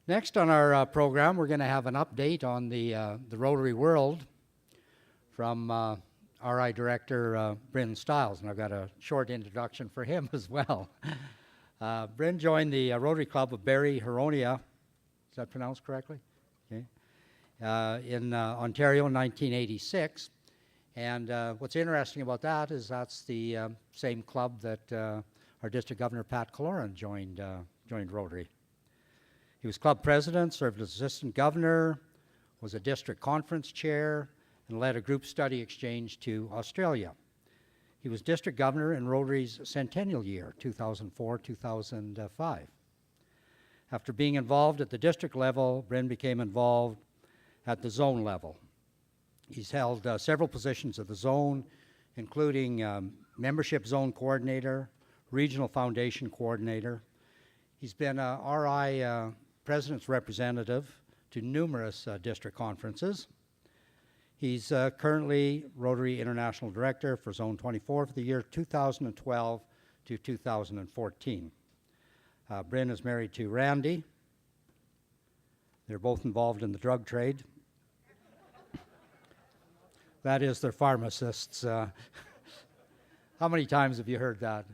Next on our program, we're going to have an update on the Rotary world from RI Director Bryn Stiles, and I've got a short introduction for him as well. Bryn joined the Rotary Club of Barrie, Huronia, is that pronounced correctly? Okay. In Ontario in 1986, and what's interesting about that is that's the same club that our District Governor Pat Kaloran joined Rotary. He was club president, served as assistant governor, was a district conference chair, and led a group study exchange to Australia. He was district governor in Rotary's centennial year, 2004-2005. After being involved at the district level, Bryn became involved at the zone level. He's held several positions at the zone, including membership zone coordinator, regional foundation coordinator. He's been a RI president's representative to numerous district conferences. He's currently Rotary International Director for Zone 24 for the year 2012 to 2014. Bryn is married to Randy. They're both involved in the drug trade. That is, they're pharmacists. How many times have you heard that?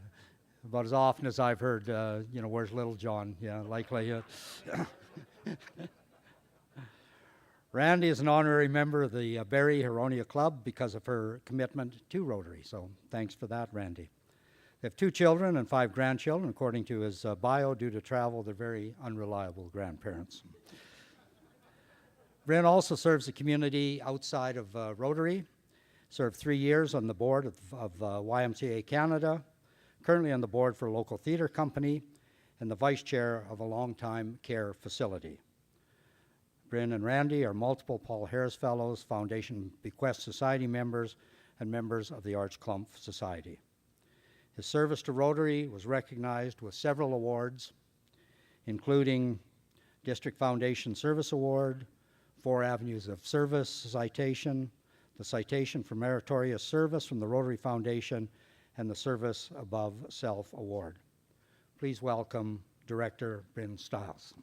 About as often as I've heard, where's Little John? Yeah, likely. Randy is an honorary member of the Barrie Huronia Club because of her commitment to Rotary, so thanks for that, Randy. They have 2 children and 5 grandchildren. According to his bio, due to travel, they're very unreliable grandparents. Bryn also serves the community outside of Rotary, served 3 years on the board of YMCA Canada, currently on the board for a local theatre company, and the vice chair of a long-time care facility. Bryn and Randy are multiple Paul Harris Fellows, Foundation Bequest Society members, and members of the Archclump Society. His service to Rotary was recognized with several awards, including District Foundation Service Award, 4 Avenues of Service citation, the Citation for Meritorious Service from the Rotary Foundation, and the Service Above Self Award. Please welcome Director Bryn Stiles.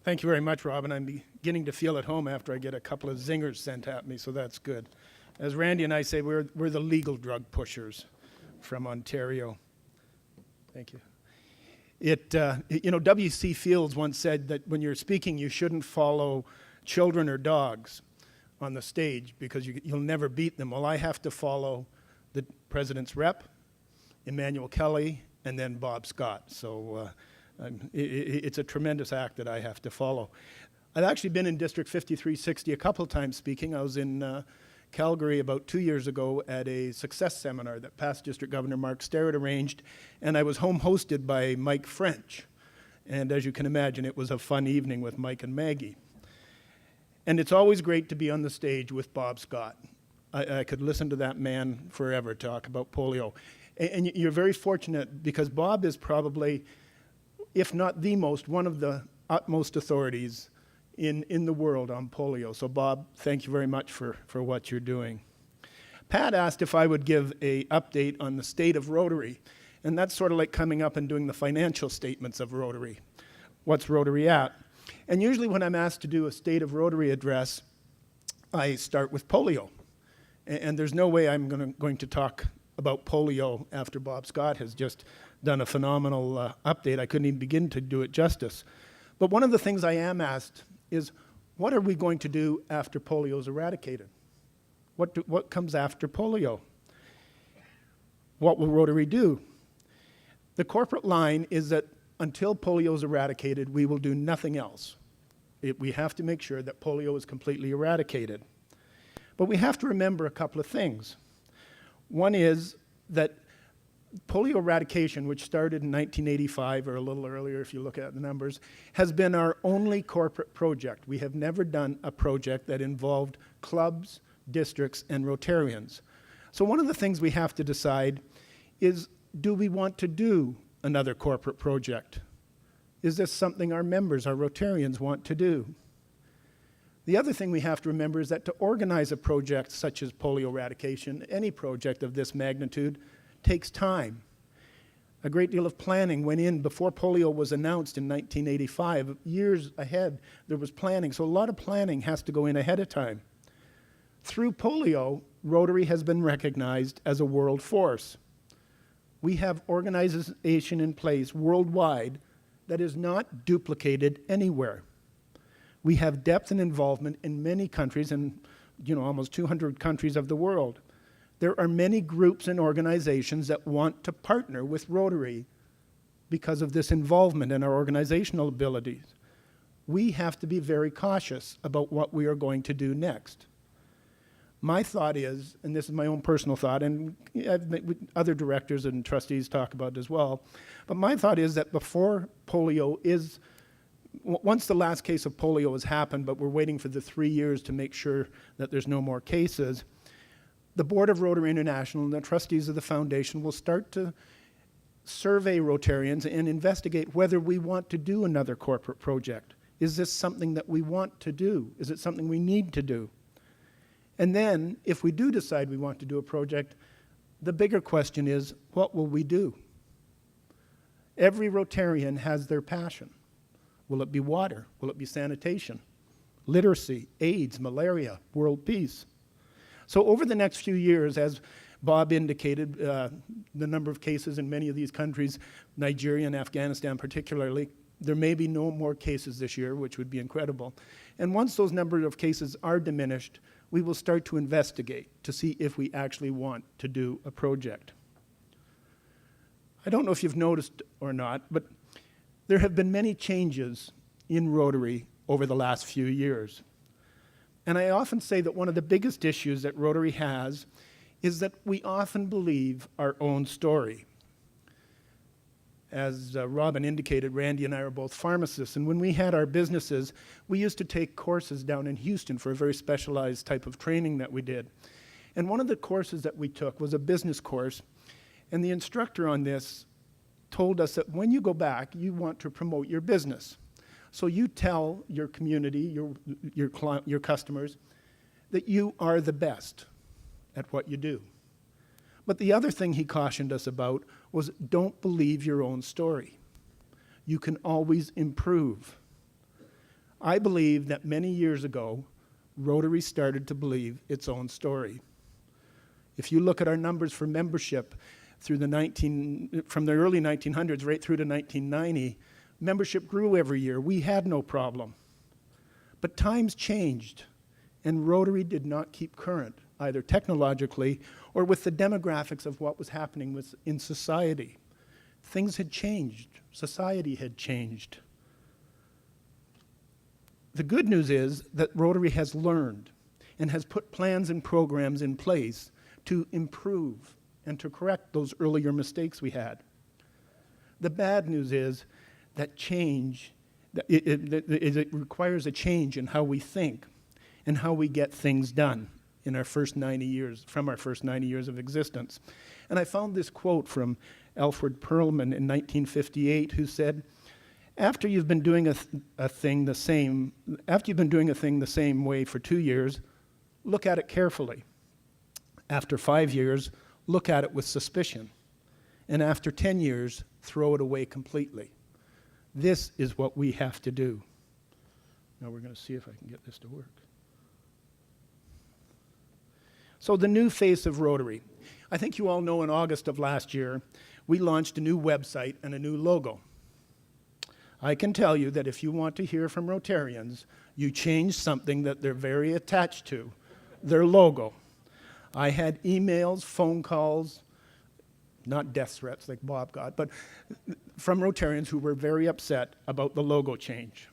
Thank you very much, Robin. I'm beginning to feel at home after I get a couple of zingers sent at me, so that's good. As Randy and I say, we're the legal drug pushers from Ontario. Thank you. W.C. Fields once said that when you're speaking, you shouldn't follow children or dogs on the stage because you'll never beat them. Well, I have to follow the president's rep, Emmanuel Kelly, and then Bob Scott. So it's a tremendous act that I have to follow. I've actually been in District 5360 a couple of times speaking. I was in Calgary about 2 years ago at a success seminar that past District Governor Mark Starrett arranged, and I was home hosted by Mike French. And as you can imagine, it was a fun evening with Mike and Maggie. And it's always great to be on the stage with Bob Scott. I could listen to that man forever talk about polio. And you're very fortunate because Bob is probably, if not the most, one of the utmost authorities in the world on polio. So Bob, thank you very much for what you're doing. Pat asked if I would give an update on the state of Rotary, and that's sort of like coming up and doing the financial statements of Rotary. What's Rotary at? And usually when I'm asked to do a state of Rotary address, I start with polio. And there's no way I'm going to talk about polio after Bob Scott has just done a phenomenal update. I couldn't even begin to do it justice. But one of the things I am asked is, what are we going to do after polio is eradicated? What comes after polio? What will Rotary do? The corporate line is that until polio is eradicated, we will do nothing else. We have to make sure that polio is completely eradicated. But we have to remember a couple of things. One is that polio eradication, which started in 1985 or a little earlier if you look at the numbers, has been our only corporate project. We have never done a project that involved clubs, districts, and Rotarians. So one of the things we have to decide is, do we want to do another corporate project? Is this something our members, our Rotarians, want to do? The other thing we have to remember is that to organize a project such as polio eradication, any project of this magnitude, takes time. A great deal of planning went in before polio was announced in 1985. Years ahead, there was planning. So a lot of planning has to go in ahead of time. Through polio, Rotary has been recognized as a world force. We have organization in place worldwide that is not duplicated anywhere. We have depth and involvement in many countries, and almost 200 countries of the world. There are many groups and organizations that want to partner with Rotary because of this involvement and our organizational abilities. We have to be very cautious about what we are going to do next. My thought is, and this is my own personal thought, and other directors and trustees talk about it as well, but my thought is that before polio is, once the last case of polio has happened, but we're waiting for the 3 years to make sure that there's no more cases, the Board of Rotary International and the trustees of the foundation will start to survey Rotarians and investigate whether we want to do another corporate project. Is this something that we want to do? Is it something we need to do? And then, if we do decide we want to do a project, the bigger question is, what will we do? Every Rotarian has their passion. Will it be water? Will it be sanitation? Literacy, AIDS, malaria, world peace? So over the next few years, as Bob indicated, the number of cases in many of these countries, Nigeria and Afghanistan particularly, there may be no more cases this year, which would be incredible. And once those number of cases are diminished, we will start to investigate to see if we actually want to do a project. I don't know if you've noticed or not, but there have been many changes in Rotary over the last few years. And I often say that one of the biggest issues that Rotary has is that we often believe our own story. As Robin indicated, Randy and I are both pharmacists, and when we had our businesses, we used to take courses down in Houston for a very specialized type of training that we did. And one of the courses that we took was a business course, and the instructor on this told us that when you go back, you want to promote your business. So you tell your community, your customers, that you are the best at what you do. But the other thing he cautioned us about was don't believe your own story. You can always improve. I believe that many years ago, Rotary started to believe its own story. If you look at our numbers for membership through from the early 1900s right through to 1990, membership grew every year. We had no problem. But times changed, and Rotary did not keep current, either technologically or with the demographics of what was happening in society. Things had changed. Society had changed. The good news is that Rotary has learned and has put plans and programs in place to improve and to correct those earlier mistakes we had. The bad news is that change, it requires a change in how we think and how we get things done in our first 90 years, from our first 90 years of existence. And I found this quote from Alfred Perlman in 1958, who said, after you've been doing a thing the same way for 2 years, look at it carefully. After 5 years, look at it with suspicion. And after 10 years, throw it away completely. This is what we have to do. Now we're going to see if I can get this to work. So the new face of Rotary. I think you all know in August of last year, we launched a new website and a new logo. I can tell you that if you want to hear from Rotarians, you change something that they're very attached to, their logo. I had emails, phone calls, not death threats like Bob got, but from Rotarians who were very upset about the logo change.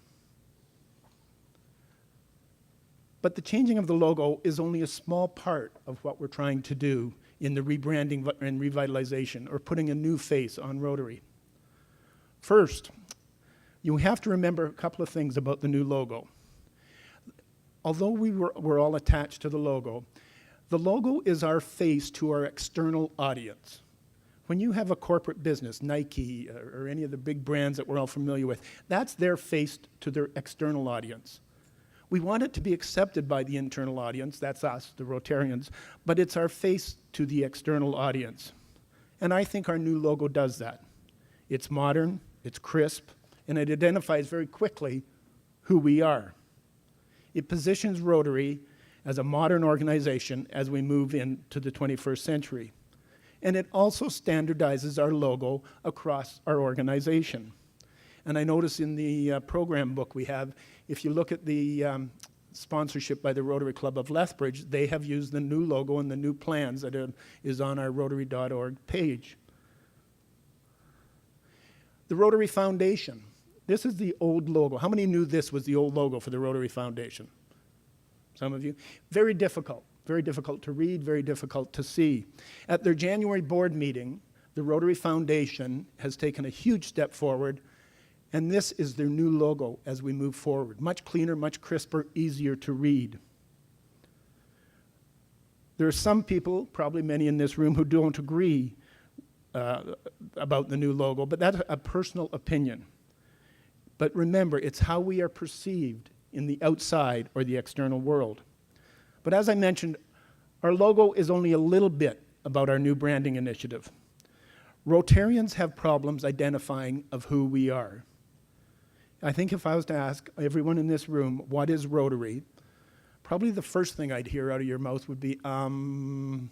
But the changing of the logo is only a small part of what we're trying to do in the rebranding and revitalization, or putting a new face on Rotary. First, you have to remember a couple of things about the new logo. Although we're all attached to the logo is our face to our external audience. When you have a corporate business, Nike or any of the big brands that we're all familiar with, that's their face to their external audience. We want it to be accepted by the internal audience, that's us, the Rotarians, but it's our face to the external audience. And I think our new logo does that. It's modern, it's crisp, and it identifies very quickly who we are. It positions Rotary as a modern organization as we move into the 21st century. And it also standardizes our logo across our organization. And I notice in the program book we have, if you look at the sponsorship by the Rotary Club of Lethbridge, they have used the new logo and the new plans that is on our Rotary.org page. The Rotary Foundation. This is the old logo. How many knew this was the old logo for the Rotary Foundation? Some of you. Very difficult to read, very difficult to see. At their January board meeting, the Rotary Foundation has taken a huge step forward, and this is their new logo as we move forward. Much cleaner, much crisper, easier to read. There are some people, probably many in this room, who don't agree about the new logo, but that's a personal opinion. But remember, it's how we are perceived in the outside or the external world. But as I mentioned, our logo is only a little bit about our new branding initiative. Rotarians have problems identifying of who we are. I think if I was to ask everyone in this room, what is Rotary? Probably the first thing I'd hear out of your mouth would be, and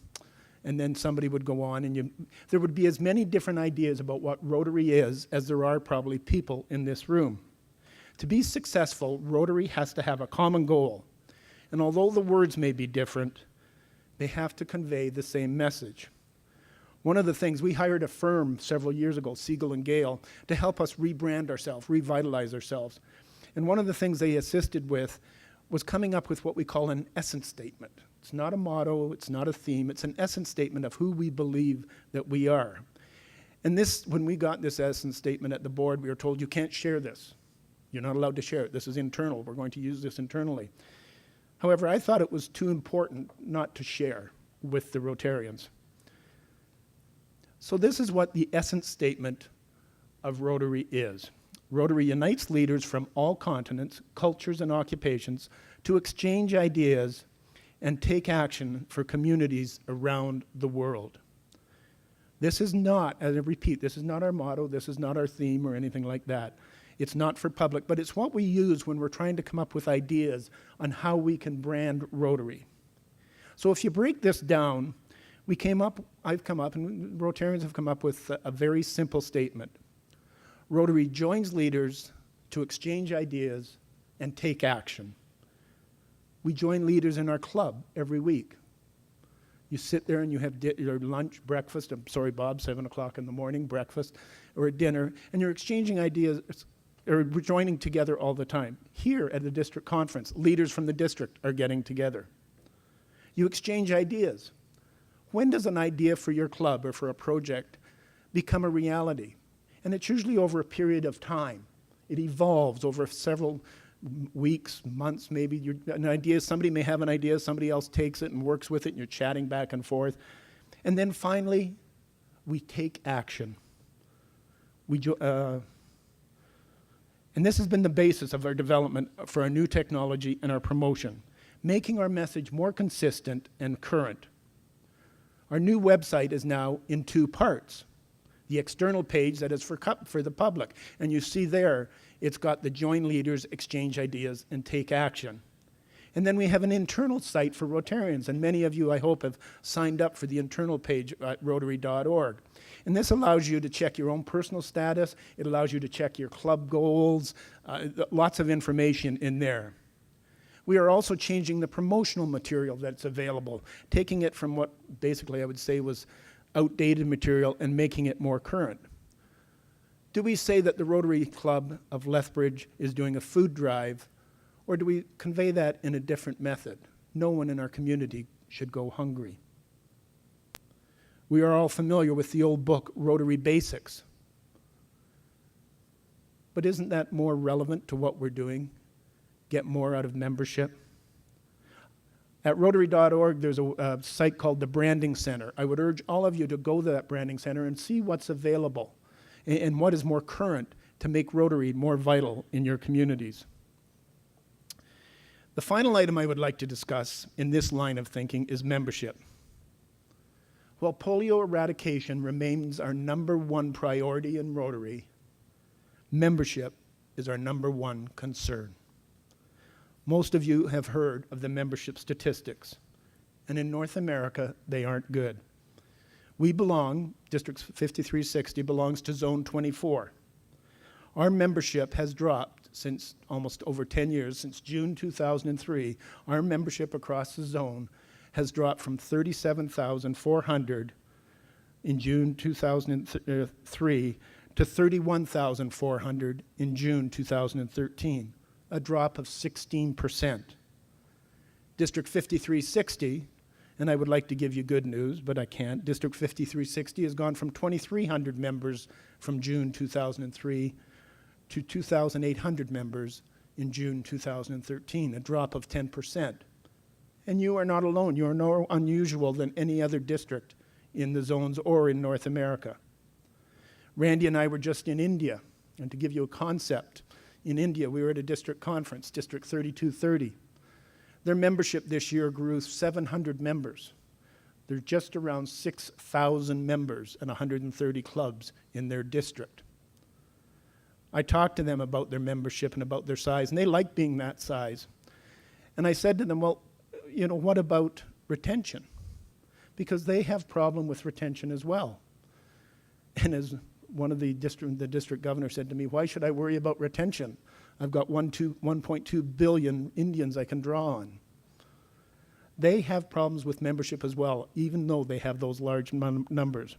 then somebody would go on, and there would be as many different ideas about what Rotary is as there are probably people in this room. To be successful, Rotary has to have a common goal. And although the words may be different, they have to convey the same message. One of the things, we hired a firm several years ago, Siegel and Gale, to help us rebrand ourselves, revitalize ourselves. And one of the things they assisted with was coming up with what we call an essence statement. It's not a motto, it's not a theme, it's an essence statement of who we believe that we are. And this, when we got this essence statement at the board, we were told, you can't share this. You're not allowed to share it. This is internal. We're going to use this internally. However, I thought it was too important not to share with the Rotarians. So this is what the essence statement of Rotary is. Rotary unites leaders from all continents, cultures, and occupations to exchange ideas and take action for communities around the world. This is not, as I repeat, this is not our motto, this is not our theme or anything like that. It's not for public, but it's what we use when we're trying to come up with ideas on how we can brand Rotary. So if you break this down, I've come up, and Rotarians have come up with a very simple statement. Rotary joins leaders to exchange ideas and take action. We join leaders in our club every week. You sit there and you have your lunch, breakfast, I'm sorry, Bob, 7 o'clock in the morning, breakfast, or dinner, and you're exchanging ideas, or we're joining together all the time. Here at the district conference, leaders from the district are getting together. You exchange ideas. When does an idea for your club or for a project become a reality? And it's usually over a period of time. It evolves over several weeks, months, maybe. An idea, somebody may have an idea, somebody else takes it and works with it, and you're chatting back and forth. And then finally, we take action. And this has been the basis of our development for our new technology and our promotion, making our message more consistent and current. Our new website is now in 2 parts. The external page that is for the public. And you see there, it's got the join leaders, exchange ideas, and take action. And then we have an internal site for Rotarians, and many of you, I hope, have signed up for the internal page at Rotary.org. And this allows you to check your own personal status. It allows you to check your club goals, lots of information in there. We are also changing the promotional material that's available, taking it from what basically I would say was outdated material and making it more current. Do we say that the Rotary Club of Lethbridge is doing a food drive, or do we convey that in a different method? No one in our community should go hungry. We are all familiar with the old book, Rotary Basics. But isn't that more relevant to what we're doing? Get more out of membership? At Rotary.org, there's a site called the Branding Center. I would urge all of you to go to that Branding Center and see what's available and what is more current to make Rotary more vital in your communities. The final item I would like to discuss in this line of thinking is membership. While polio eradication remains our #1 priority in Rotary, membership is our #1 concern. Most of you have heard of the membership statistics, and in North America, they aren't good. We belong, District 5360 belongs to Zone 24. Our membership has dropped since almost over 10 years, since June 2003. Our membership across the zone has dropped from 37,400 in June 2003 to 31,400 in June 2013, a drop of 16%. District 5360, and I would like to give you good news, but I can't. District 5360 has gone from 2,300 members from June 2003 to 2,800 members in June 2013, a drop of 10%. And you are not alone. You are no more unusual than any other district in the zones or in North America. Randy and I were just in India, and to give you a concept, in India we were at a district conference, District 3230. Their membership this year grew 700 members. There's just around 6,000 members and 130 clubs in their district. I talked to them about their membership and about their size, and they like being that size. And I said to them, well, you know, what about retention? Because they have problem with retention as well. And as one of the district governor said to me, why should I worry about retention? I've got 1.2 billion Indians I can draw on. They have problems with membership as well, even though they have those large numbers.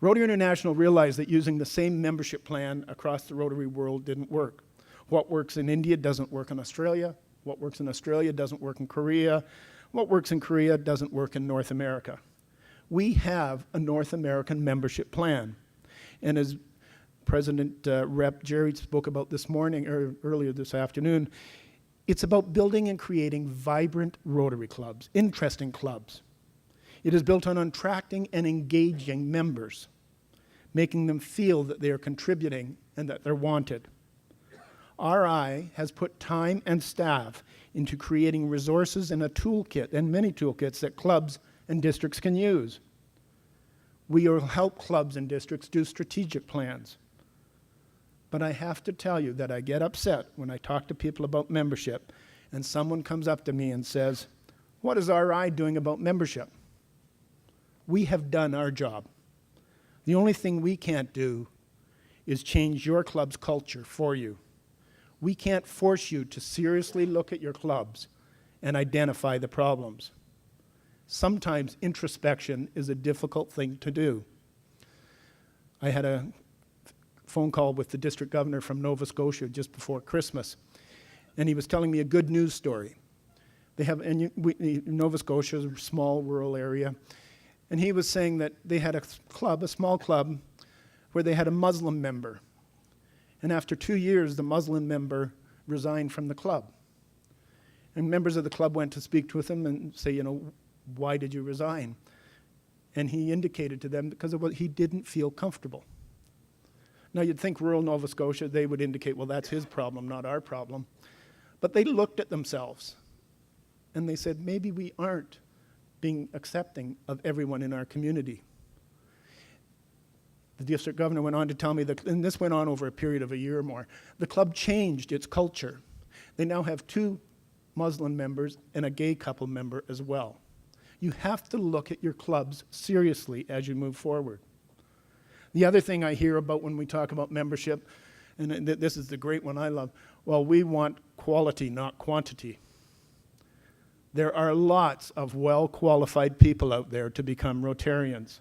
Rotary International realized that using the same membership plan across the Rotary world didn't work. What works in India doesn't work in Australia. What works in Australia doesn't work in Korea. What works in Korea doesn't work in North America. We have a North American membership plan. And as President Rep. Jerry spoke about this morning, or earlier this afternoon, it's about building and creating vibrant Rotary clubs, interesting clubs. It is built on attracting and engaging members, making them feel that they are contributing and that they're wanted. RI has put time and staff into creating resources and a toolkit, and many toolkits that clubs and districts can use. We will help clubs and districts do strategic plans. But I have to tell you that I get upset when I talk to people about membership and someone comes up to me and says, what is RI doing about membership? We have done our job. The only thing we can't do is change your club's culture for you. We can't force you to seriously look at your clubs and identify the problems. Sometimes introspection is a difficult thing to do. I had a phone call with the district governor from Nova Scotia just before Christmas, and he was telling me a good news story. Nova Scotia is a small rural area, and he was saying that they had a small club, where they had a Muslim member. And after 2 years, the Muslim member resigned from the club. And members of the club went to speak with him and say, you know, why did you resign? And he indicated to them because he didn't feel comfortable. Now, you'd think rural Nova Scotia, they would indicate, well, that's his problem, not our problem. But they looked at themselves, and they said, maybe we aren't being accepting of everyone in our community. The district governor went on to tell me that, and this went on over a period of a year or more, the club changed its culture. They now have 2 Muslim members and a gay couple member as well. You have to look at your clubs seriously as you move forward. The other thing I hear about when we talk about membership, and this is the great one I love, well, we want quality, not quantity. There are lots of well-qualified people out there to become Rotarians.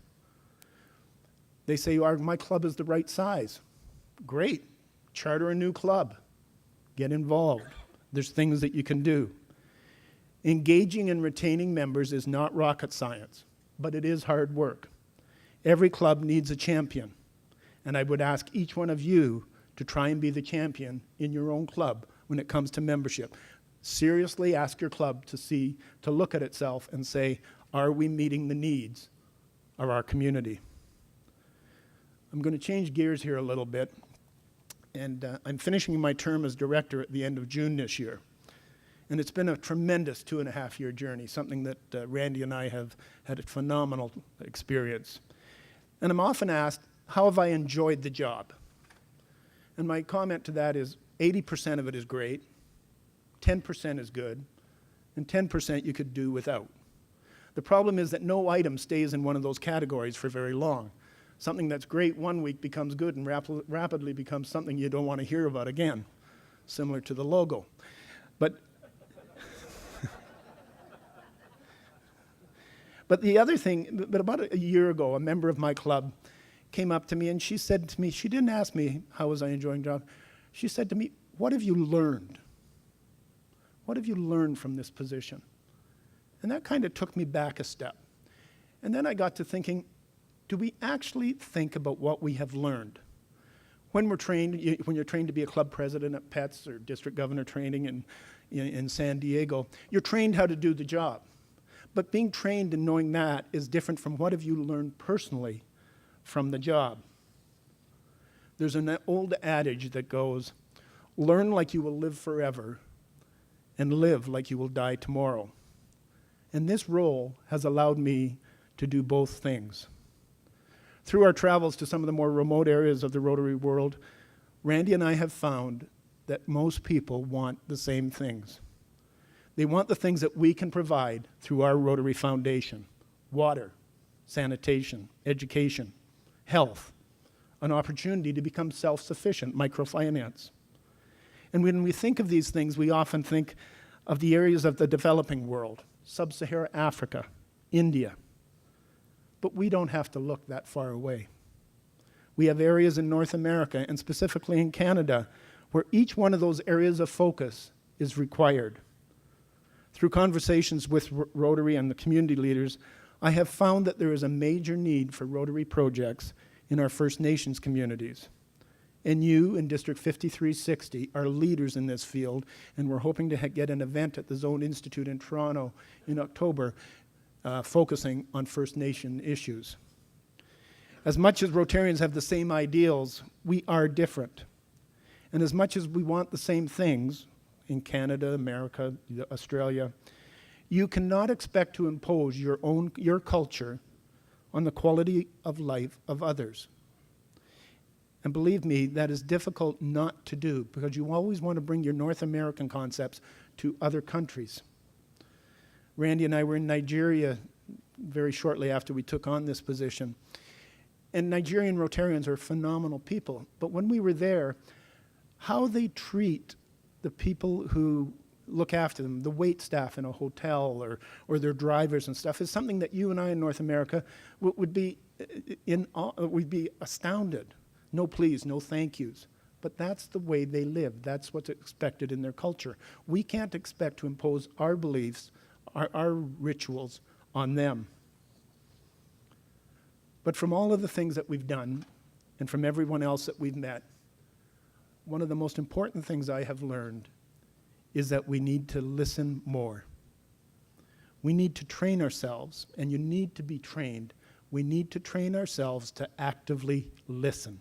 They say, my club is the right size. Great. Charter a new club. Get involved. There's things that you can do. Engaging and retaining members is not rocket science, but it is hard work. Every club needs a champion, and I would ask each one of you to try and be the champion in your own club when it comes to membership. Seriously ask your club to look at itself and say, are we meeting the needs of our community? I'm going to change gears here a little bit, and I'm finishing my term as director at the end of June this year. And it's been a tremendous 2.5-year journey, something that Randy and I have had a phenomenal experience. And I'm often asked, how have I enjoyed the job? And my comment to that is 80% of it is great, 10% is good, and 10% you could do without. The problem is that no item stays in one of those categories for very long. Something that's great one week becomes good and rapidly becomes something you don't want to hear about again, similar to the logo. But the other thing, but about a year ago, a member of my club came up to me and she said to me, she didn't ask me, how was I enjoying the job? She said to me, what have you learned? What have you learned from this position? And that kind of took me back a step. And then I got to thinking, do we actually think about what we have learned? When we're trained, when you're trained to be a club president at PETS or district governor training in San Diego, you're trained how to do the job. But being trained and knowing that is different from what have you learned personally from the job. There's an old adage that goes, learn like you will live forever and live like you will die tomorrow. And this role has allowed me to do both things. Through our travels to some of the more remote areas of the Rotary world, Randy and I have found that most people want the same things. They want the things that we can provide through our Rotary Foundation: water, sanitation, education, health, an opportunity to become self-sufficient, microfinance. And when we think of these things, we often think of the areas of the developing world, Sub-Saharan Africa, India. But we don't have to look that far away. We have areas in North America, and specifically in Canada, where each one of those areas of focus is required. Through conversations with Rotary and the community leaders, I have found that there is a major need for Rotary projects in our First Nations communities. And you in District 5360 are leaders in this field, and we're hoping to get an event at the Zone Institute in Toronto in October focusing on First Nation issues. As much as Rotarians have the same ideals, we are different. And as much as we want the same things in Canada, America, Australia, you cannot expect to impose your culture on the quality of life of others. And believe me, that is difficult not to do, because you always want to bring your North American concepts to other countries. Randy and I were in Nigeria very shortly after we took on this position. And Nigerian Rotarians are phenomenal people. But when we were there, how they treat the people who look after them, the wait staff in a hotel or their drivers and stuff, is something that you and I in North America would be astounded. No please, no thank yous. But that's the way they live. That's what's expected in their culture. We can't expect to impose our beliefs, our rituals on them. But from all of the things that we've done, and from everyone else that we've met, one of the most important things I have learned is that we need to listen more. We need to train ourselves, and you need to be trained. We need to train ourselves to actively listen.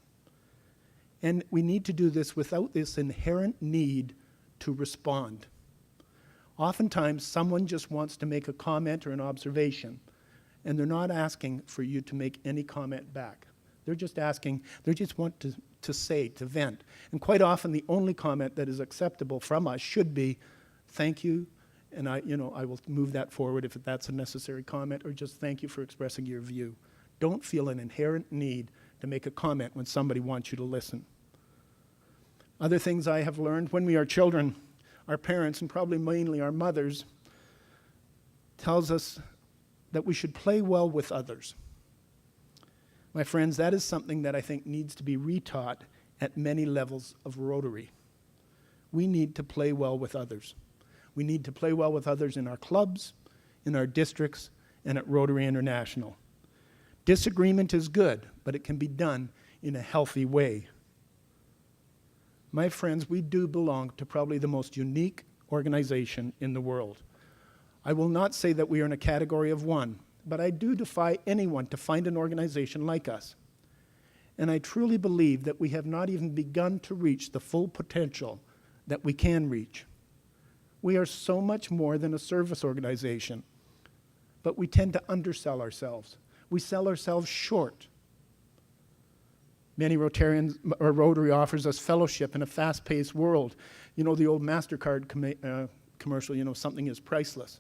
And we need to do this without this inherent need to respond. Oftentimes, someone just wants to make a comment or an observation, and they're not asking for you to make any comment back. They're just asking, they just want to say, to vent. And quite often, the only comment that is acceptable from us should be, thank you, and I will move that forward if that's a necessary comment, or just thank you for expressing your view. Don't feel an inherent need to make a comment when somebody wants you to listen. Other things I have learned: when we are children, our parents, and probably mainly our mothers, tells us that we should play well with others. My friends, that is something that I think needs to be retaught at many levels of Rotary. We need to play well with others. We need to play well with others in our clubs, in our districts, and at Rotary International. Disagreement is good, but it can be done in a healthy way. My friends, we do belong to probably the most unique organization in the world. I will not say that we are in a category of one, but I do defy anyone to find an organization like us. And I truly believe that we have not even begun to reach the full potential that we can reach. We are so much more than a service organization, but we tend to undersell ourselves. We sell ourselves short. Many Rotarians, or Rotary offers us fellowship in a fast-paced world. You know the old MasterCard commercial, you know, something is priceless.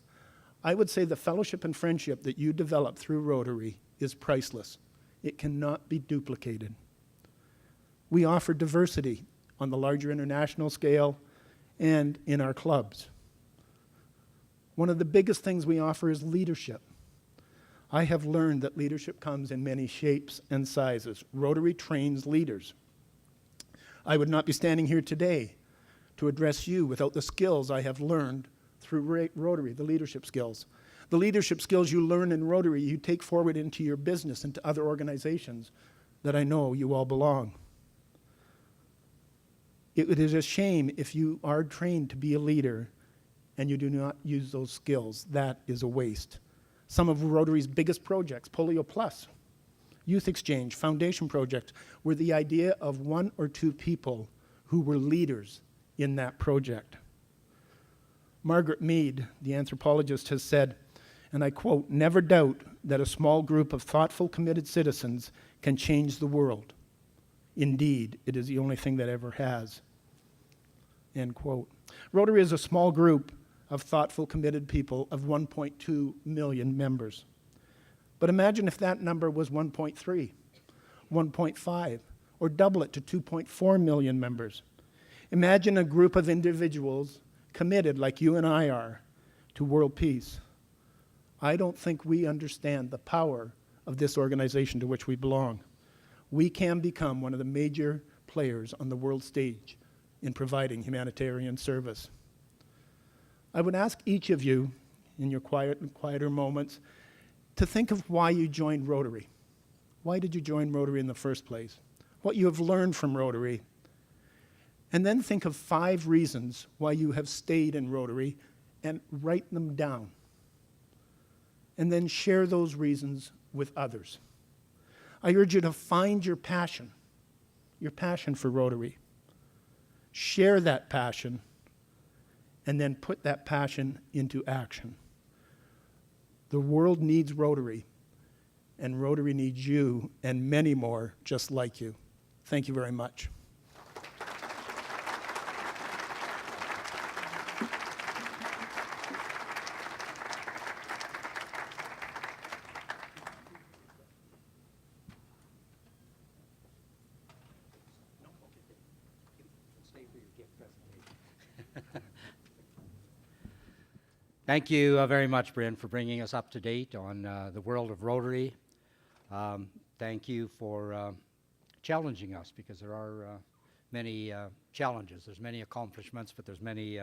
I would say the fellowship and friendship that you develop through Rotary is priceless. It cannot be duplicated. We offer diversity on the larger international scale and in our clubs. One of the biggest things we offer is leadership. I have learned that leadership comes in many shapes and sizes. Rotary trains leaders. I would not be standing here today to address you without the skills I have learned through Rotary, the leadership skills. The leadership skills you learn in Rotary, you take forward into your business and to other organizations that I know you all belong. It is a shame if you are trained to be a leader and you do not use those skills. That is a waste. Some of Rotary's biggest projects, Polio Plus, Youth Exchange, Foundation Project, were the idea of one or two people who were leaders in that project. Margaret Mead, the anthropologist, has said, and I quote, "Never doubt that a small group of thoughtful, committed citizens can change the world. Indeed, it is the only thing that ever has." End quote. Rotary is a small group of thoughtful, committed people of 1.2 million members. But imagine if that number was 1.3, 1.5, or double it to 2.4 million members. Imagine a group of individuals committed, like you and I are, to world peace. I don't think we understand the power of this organization to which we belong. We can become one of the major players on the world stage in providing humanitarian service. I would ask each of you, in your quieter moments, to think of why you joined Rotary. Why did you join Rotary in the first place? What you have learned from Rotary. And then think of 5 reasons why you have stayed in Rotary and write them down. And then share those reasons with others. I urge you to find your passion for Rotary. Share that passion, and then put that passion into action. The world needs Rotary, and Rotary needs you and many more just like you. Thank you very much. Thank you very much, Bryn, for bringing us up to date on the world of Rotary. Thank you for challenging us, because there are many challenges. There's many accomplishments, but there's many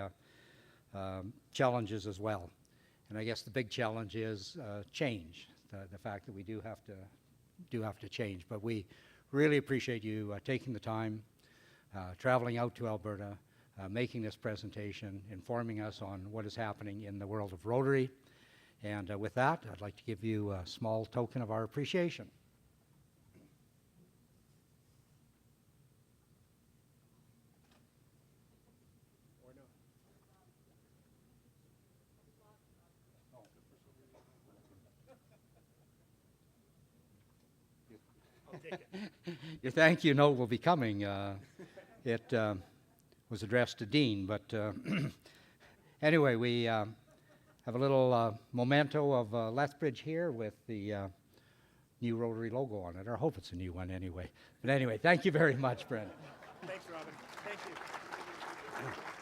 challenges as well. And I guess the big challenge is change, the fact that we do have to change. But we really appreciate you taking the time, traveling out to Alberta, making this presentation, informing us on what is happening in the world of Rotary. And with that, I'd like to give you a small token of our appreciation. Your thank you note will be coming. It was addressed to Dean, but anyway, we have a little memento of Lethbridge here with the new Rotary logo on it, or I hope it's a new one anyway. But anyway, thank you very much, Bryn. Thanks, Robin. Thank you.